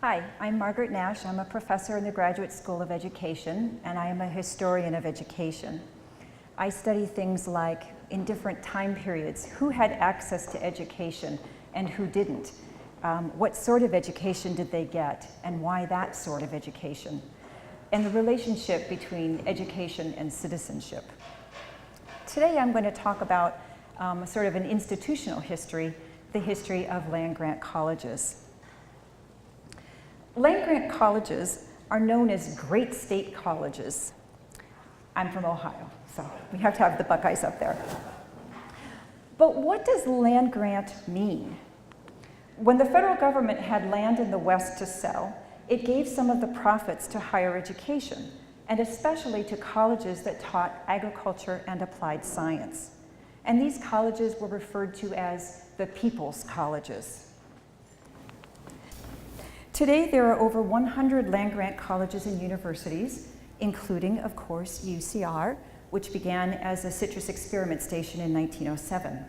Hi, I'm Margaret Nash. I'm a professor in the Graduate School of Education, and I am a historian of education. I study things like, in different time periods, who had access to education and who didn't. What sort of education did they get, and why that sort of education? And the relationship between education and citizenship. Today I'm going to talk about sort of an institutional history, the history of land-grant colleges. Land-grant colleges are known as great state colleges. I'm from Ohio, so we have to have the Buckeyes up there. But what does land-grant mean? When the federal government had land in the West to sell, it gave some of the profits to higher education, and especially to colleges that taught agriculture and applied science. And these colleges were referred to as the people's colleges. Today, there are over 100 land-grant colleges and universities, including, of course, UCR, which began as a citrus experiment station in 1907.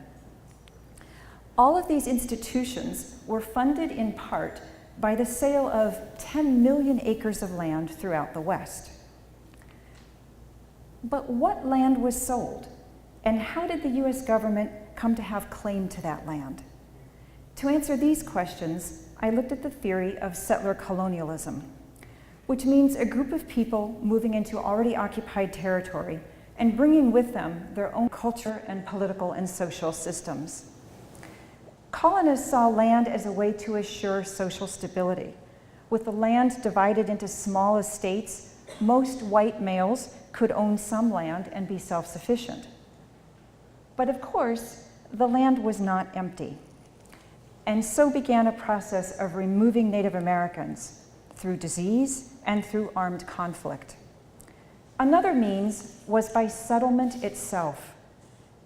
All of these institutions were funded in part by the sale of 10 million acres of land throughout the West. But what land was sold, and how did the US government come to have claim to that land? To answer these questions, I looked at the theory of settler colonialism, which means a group of people moving into already occupied territory and bringing with them their own culture and political and social systems. Colonists saw land as a way to assure social stability. With the land divided into small estates, most white males could own some land and be self-sufficient. But of course, the land was not empty. And so began a process of removing Native Americans through disease and through armed conflict. Another means was by settlement itself.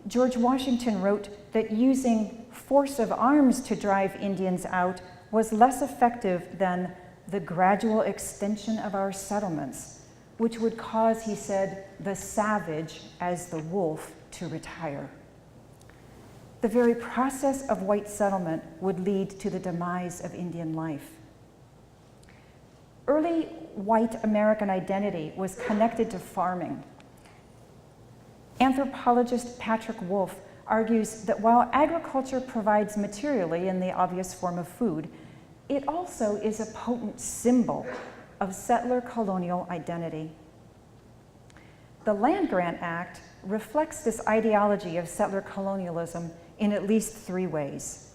George Washington wrote that using force of arms to drive Indians out was less effective than the gradual extension of our settlements, which would cause, he said, the savage as the wolf to retire. The very process of white settlement would lead to the demise of Indian life. Early white American identity was connected to farming. Anthropologist Patrick Wolfe argues that while agriculture provides materially in the obvious form of food, it also is a potent symbol of settler colonial identity. The Land Grant Act reflects this ideology of settler colonialism in at least three ways.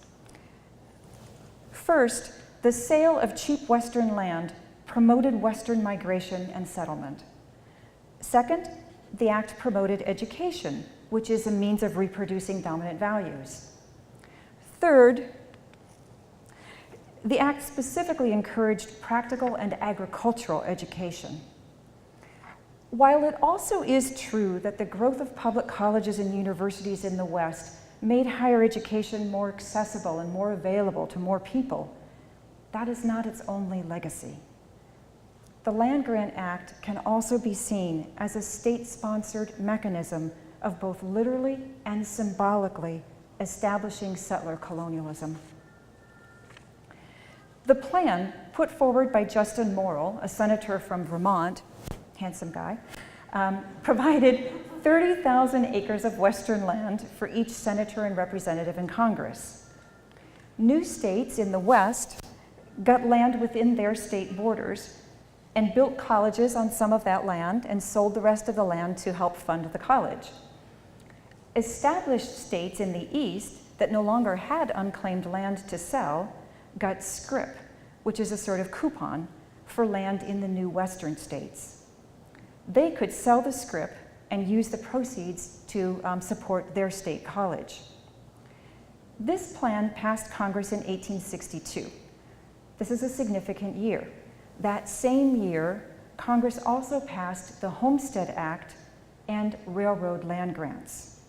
First, the sale of cheap Western land promoted Western migration and settlement. Second, the act promoted education, which is a means of reproducing dominant values. Third, the act specifically encouraged practical and agricultural education. While it also is true that the growth of public colleges and universities in the West made higher education more accessible and more available to more people, that is not its only legacy. The Land Grant Act can also be seen as a state-sponsored mechanism of both literally and symbolically establishing settler colonialism. The plan put forward by Justin Morrill, a senator from Vermont, handsome guy, provided 30,000 acres of Western land for each senator and representative in Congress. New states in the West got land within their state borders and built colleges on some of that land and sold the rest of the land to help fund the college. Established states in the East that no longer had unclaimed land to sell got scrip, which is a sort of coupon for land in the new Western states. They could sell the scrip and use the proceeds to support their state college. This plan passed Congress in 1862. This is a significant year. That same year, Congress also passed the Homestead Act and railroad land grants.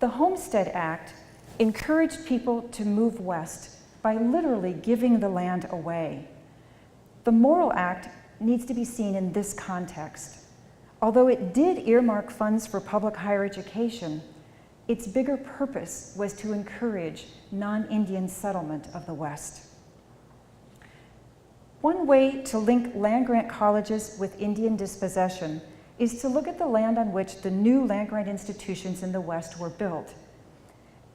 The Homestead Act encouraged people to move west by literally giving the land away. The Morrill Act needs to be seen in this context. Although it did earmark funds for public higher education, its bigger purpose was to encourage non-Indian settlement of the West. One way to link land-grant colleges with Indian dispossession is to look at the land on which the new land-grant institutions in the West were built,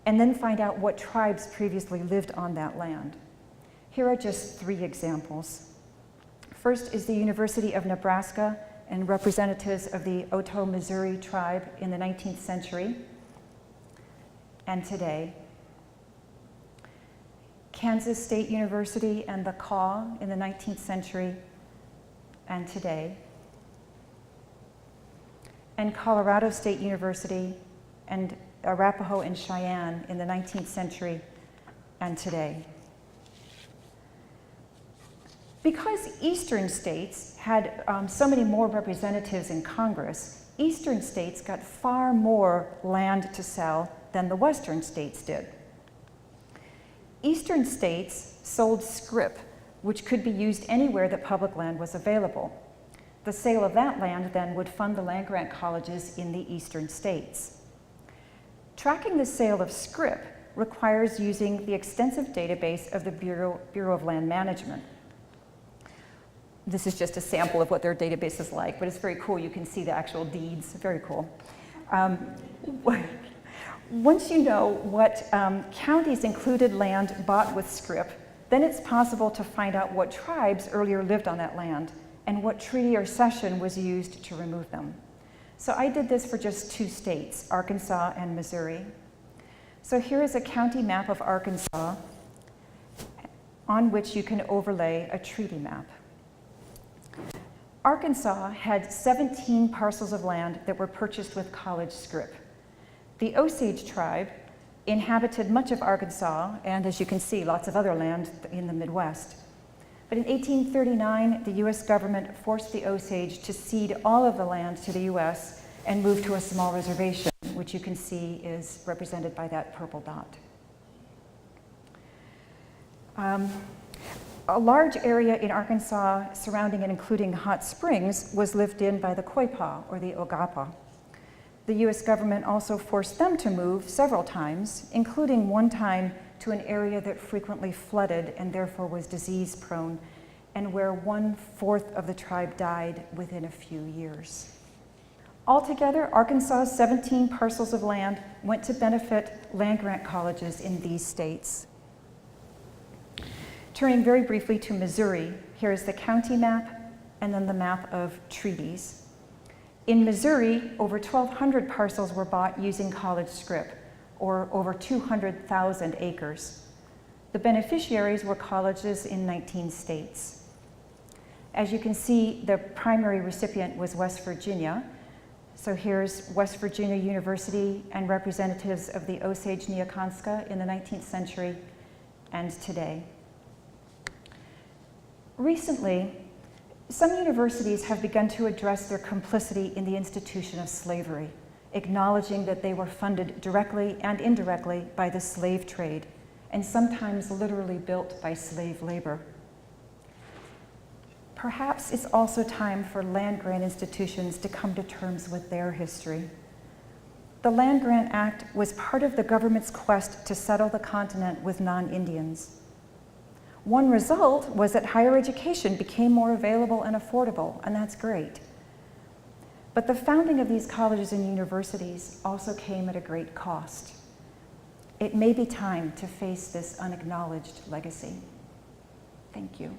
and then find out what tribes previously lived on that land. Here are just 3 examples. First is the University of Nebraska and representatives of the Otoe, Missouri tribe in the 19th century and today. Kansas State University and the Kaw in the 19th century and today. And Colorado State University and Arapahoe and Cheyenne in the 19th century and today. Because eastern states had so many more representatives in Congress, eastern states got far more land to sell than the western states did. Eastern states sold scrip, which could be used anywhere that public land was available. The sale of that land then would fund the land-grant colleges in the eastern states. Tracking the sale of scrip requires using the extensive database of the Bureau of Land Management. This is just a sample of what their database is like, but it's very cool. You can see the actual deeds, very cool. Once you know what counties included land bought with scrip, then it's possible to find out what tribes earlier lived on that land and what treaty or cession was used to remove them. So I did this for just 2 states, Arkansas and Missouri. So here is a county map of Arkansas on which you can overlay a treaty map. Arkansas had 17 parcels of land that were purchased with college scrip. The Osage tribe inhabited much of Arkansas, and as you can see, lots of other land in the Midwest. But in 1839, the US government forced the Osage to cede all of the land to the US and move to a small reservation, which you can see is represented by that purple dot. A large area in Arkansas surrounding and including hot springs was lived in by the Quapaw, or the Ogapa. The US government also forced them to move several times, including one time to an area that frequently flooded and therefore was disease prone, and where 1/4 of the tribe died within a few years. Altogether, Arkansas's 17 parcels of land went to benefit land-grant colleges in these states. Turning very briefly to Missouri, here is the county map and then the map of treaties. In Missouri, over 1,200 parcels were bought using college scrip, or over 200,000 acres. The beneficiaries were colleges in 19 states. As you can see, the primary recipient was West Virginia. So here's West Virginia University and representatives of the Osage Niukonska in the 19th century and today. Recently, some universities have begun to address their complicity in the institution of slavery, acknowledging that they were funded directly and indirectly by the slave trade, and sometimes literally built by slave labor. Perhaps it's also time for land-grant institutions to come to terms with their history. The Land Grant Act was part of the government's quest to settle the continent with non-Indians. One result was that higher education became more available and affordable, and that's great. But the founding of these colleges and universities also came at a great cost. It may be time to face this unacknowledged legacy. Thank you.